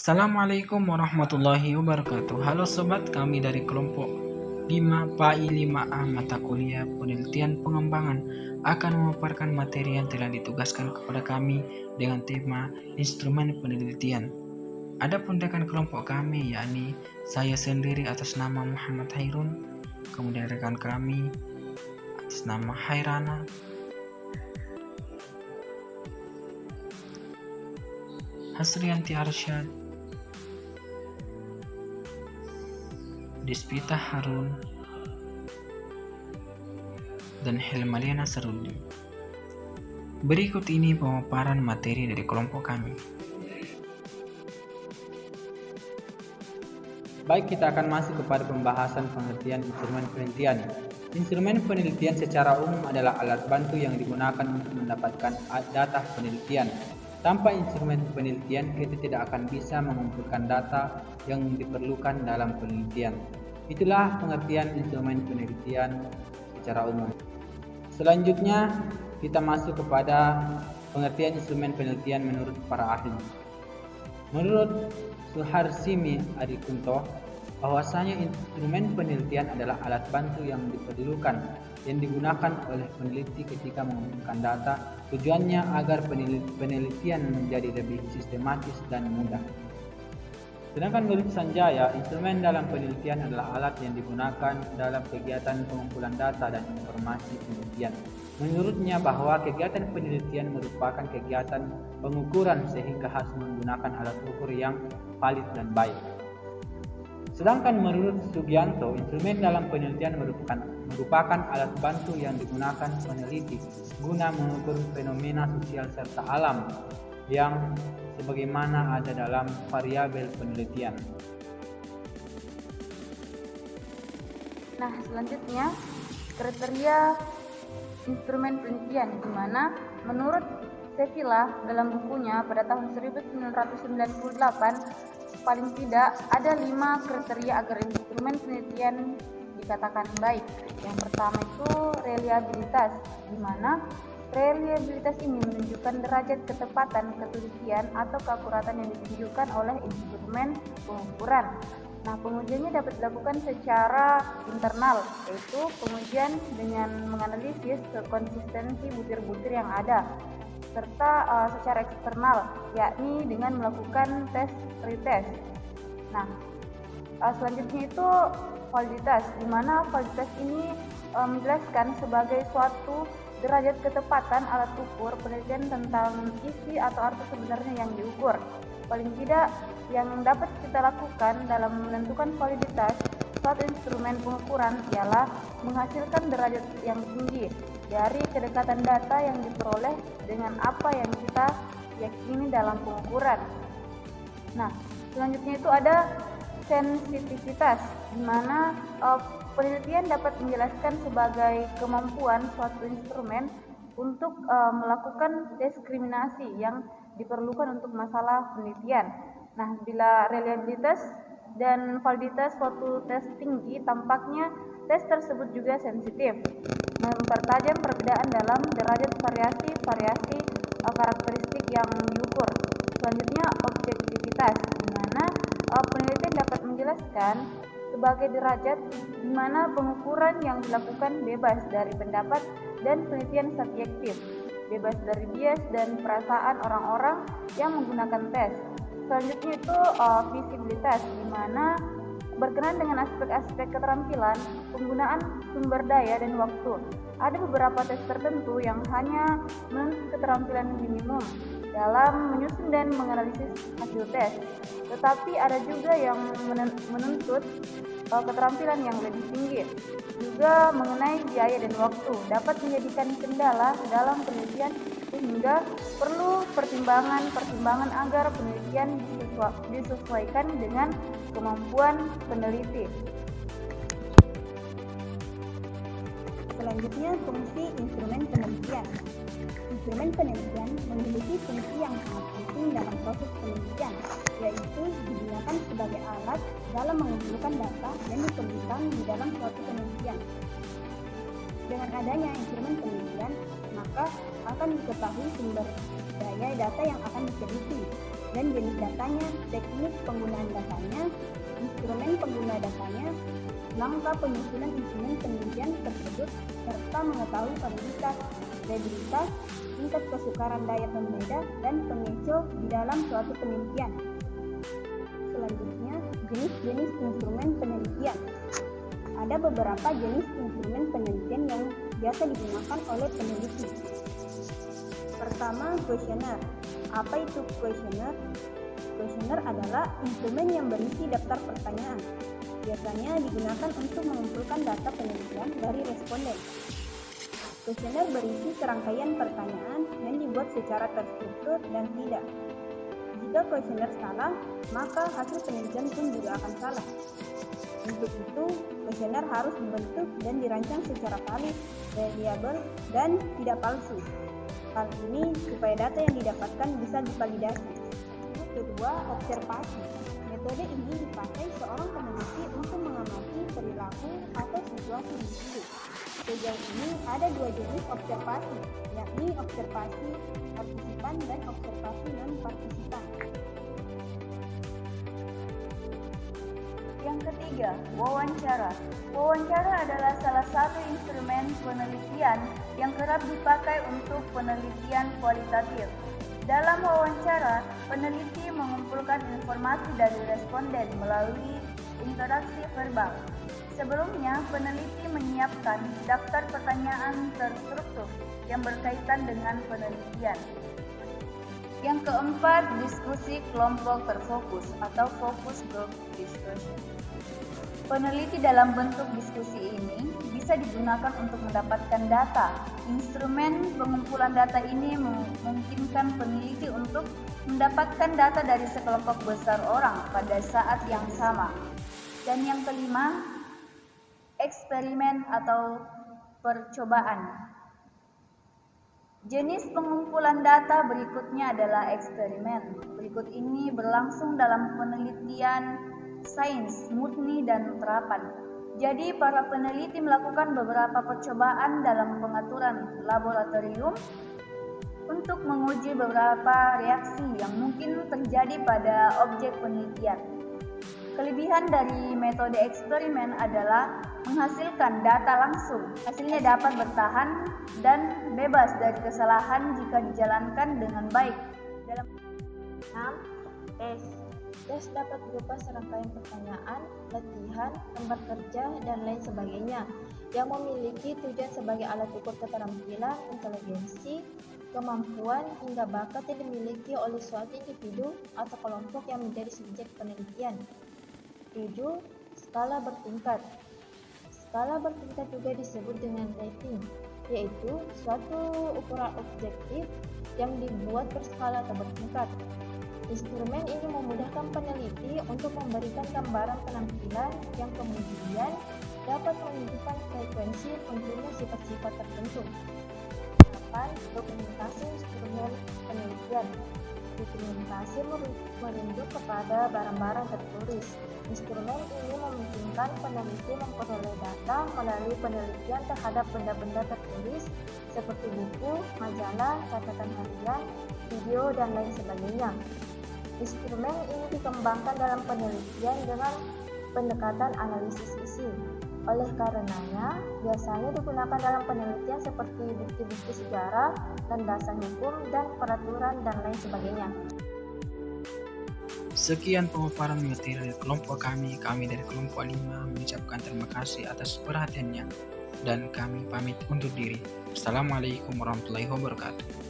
Assalamualaikum warahmatullahi wabarakatuh. Halo sobat, kami dari kelompok 5 PAI 5A mata kuliah penelitian pengembangan akan memaparkan materi yang telah ditugaskan kepada kami dengan tema instrumen penelitian. Adapun rekan kelompok kami yakni saya sendiri atas nama Muhammad Hairun, kemudian rekan kami atas nama Hairana, Hasrianti Arsyad, Dispita Harun, dan Helmaliana Sarudi. Berikut ini pemaparan materi dari kelompok kami. Baik, kita akan masuk kepada pembahasan pengertian instrumen penelitian. Instrumen penelitian secara umum adalah alat bantu yang digunakan untuk mendapatkan data penelitian. Tanpa instrumen penelitian, kita tidak akan bisa mengumpulkan data yang diperlukan dalam penelitian. Itulah pengertian instrumen penelitian secara umum. Selanjutnya, kita masuk kepada pengertian instrumen penelitian menurut para ahli. Menurut Suharsimi Adikunto, bahwasanya instrumen penelitian adalah alat bantu yang diperlukan yang digunakan oleh peneliti ketika mengumpulkan data. Tujuannya agar penelitian menjadi lebih sistematis dan mudah. Sedangkan menurut Sanjaya, instrumen dalam penelitian adalah alat yang digunakan dalam kegiatan pengumpulan data dan informasi penelitian. Menurutnya bahwa kegiatan penelitian merupakan kegiatan pengukuran sehingga harus menggunakan alat ukur yang valid dan baik. Sedangkan menurut Sugianto, instrumen dalam penelitian merupakan alat bantu yang digunakan peneliti guna mengukur fenomena sosial serta alam yang sebagaimana ada dalam variabel penelitian. Nah, selanjutnya kriteria instrumen penelitian, di mana menurut Sevilla dalam bukunya pada tahun 1998 paling tidak ada 5 kriteria agar instrumen penelitian dikatakan baik. Yang pertama itu reliabilitas, di mana reliabilitas ini menunjukkan derajat ketepatan ketelitian atau keakuratan yang ditunjukkan oleh instrumen pengukuran. Nah, pengujiannya dapat dilakukan secara internal, yaitu pengujian dengan menganalisis konsistensi butir-butir yang ada, serta secara eksternal, yakni dengan melakukan tes pretest. Nah, selanjutnya itu validitas, di mana validitas ini menjelaskan sebagai suatu derajat ketepatan alat ukur penelitian tentang isi atau arti sebenarnya yang diukur. Paling tidak yang dapat kita lakukan dalam menentukan validitas suatu instrumen pengukuran ialah menghasilkan derajat yang tinggi dari kedekatan data yang diperoleh dengan apa yang kita yakini dalam pengukuran. Nah, selanjutnya itu ada sensitivitas, di mana penelitian dapat menjelaskan sebagai kemampuan suatu instrumen untuk melakukan diskriminasi yang diperlukan untuk masalah penelitian. Nah, bila reliabilitas dan validitas suatu tes tinggi, tampaknya tes tersebut juga sensitif, mempertajam perbedaan dalam derajat variasi karakteristik yang diukur. Selanjutnya objektivitas, di mana penelitian dapat menjelaskan sebagai derajat di mana pengukuran yang dilakukan bebas dari pendapat dan penelitian subjektif, bebas dari bias dan perasaan orang-orang yang menggunakan tes. Selanjutnya itu visibilitas, di mana berkenaan dengan aspek-aspek keterampilan, penggunaan sumber daya dan waktu. Ada beberapa tes tertentu yang hanya menuntut keterampilan minimum dalam menyusun dan menganalisis hasil tes, tetapi ada juga yang menuntut keterampilan yang lebih tinggi. Juga mengenai biaya dan waktu dapat menjadikan kendala dalam penelitian, sehingga perlu pertimbangan agar penelitian disesuaikan dengan kemampuan peneliti. Selanjutnya, fungsi instrumen penelitian. Instrumen penelitian memiliki fungsi yang sangat penting dalam proses penelitian, yaitu digunakan sebagai alat dalam mengumpulkan data yang diperlukan di dalam suatu penelitian. Dengan adanya instrumen penelitian, maka akan diketahui sumber daya data yang akan diteliti. dan jenis datanya, teknik penggunaan datanya, instrumen pengguna datanya, langkah penyusunan instrumen penelitian tersebut, serta mengetahui validitas, kredibilitas, tingkat kesukaran daya pembeda, dan pengeco di dalam suatu penelitian. Selanjutnya, jenis-jenis instrumen penelitian. Ada beberapa jenis instrumen penelitian yang biasa digunakan oleh peneliti. Pertama, kuesioner. Apa itu kuesioner? Kuesioner adalah instrumen yang berisi daftar pertanyaan. Biasanya digunakan untuk mengumpulkan data penelitian dari responden. Kuesioner berisi serangkaian pertanyaan yang dibuat secara terstruktur dan tidak. Jika kuesioner salah, maka hasil penelitian pun juga akan salah. Untuk itu, kuesioner harus dibentuk dan dirancang secara valid, reliable, dan tidak palsu. Hal ini supaya data yang didapatkan bisa divalidasi. Kedua, observasi. Metode ini dipakai seorang peneliti untuk mengamati perilaku atau situasi individu. Sejauh ini ada dua jenis observasi, yakni observasi partisipan dan observasi non-partisipan. Yang ketiga, wawancara. Wawancara adalah salah satu instrumen penelitian yang kerap dipakai untuk penelitian kualitatif. Dalam wawancara, peneliti mengumpulkan informasi dari responden melalui interaksi verbal. Sebelumnya, peneliti menyiapkan daftar pertanyaan terstruktur yang berkaitan dengan penelitian. Yang keempat, diskusi kelompok terfokus atau focus group discussion. Peneliti dalam bentuk diskusi ini bisa digunakan untuk mendapatkan data. Instrumen pengumpulan data ini memungkinkan peneliti untuk mendapatkan data dari sekelompok besar orang pada saat yang sama. Dan yang kelima, eksperimen atau percobaan. Jenis pengumpulan data berikutnya adalah eksperimen. Berikut ini berlangsung dalam penelitian sains murni dan terapan. Jadi para peneliti melakukan beberapa percobaan dalam pengaturan laboratorium untuk menguji beberapa reaksi yang mungkin terjadi pada objek penelitian. Kelebihan dari metode eksperimen adalah menghasilkan data langsung. Hasilnya dapat bertahan dan bebas dari kesalahan jika dijalankan dengan baik. Dalam 6. Tes dapat berupa serangkaian pertanyaan, latihan, tempat kerja, dan lain sebagainya yang memiliki tujuan sebagai alat ukur keterampilan, inteligensi, kemampuan, hingga bakat yang dimiliki oleh suatu individu atau kelompok yang menjadi subjek penelitian. 7. Skala bertingkat. Skala bertingkat juga disebut dengan rating, yaitu suatu ukuran objektif yang dibuat berskala atau bertingkat. Instrumen ini memudahkan peneliti untuk memberikan gambaran penampilan yang kemudian dapat menunjukkan frekuensi munculnya sifat-sifat tertentu. 8. Dokumentasi instrumen penelitian. Dokumentasi merujuk kepada barang-barang tertulis. Instrumen ini memungkinkan peneliti memperoleh data melalui penelitian terhadap benda-benda tertulis seperti buku, majalah, catatan harian, video, dan lain sebagainya. Instrumen ini dikembangkan dalam penelitian dengan pendekatan analisis isi. Oleh karenanya, biasanya digunakan dalam penelitian seperti bukti-bukti sejarah, landasan hukum, dan peraturan, dan lain sebagainya. Sekian pemaparan materi dari kelompok kami dari kelompok 5 mengucapkan terima kasih atas perhatiannya dan kami pamit undur diri. Assalamualaikum warahmatullahi wabarakatuh.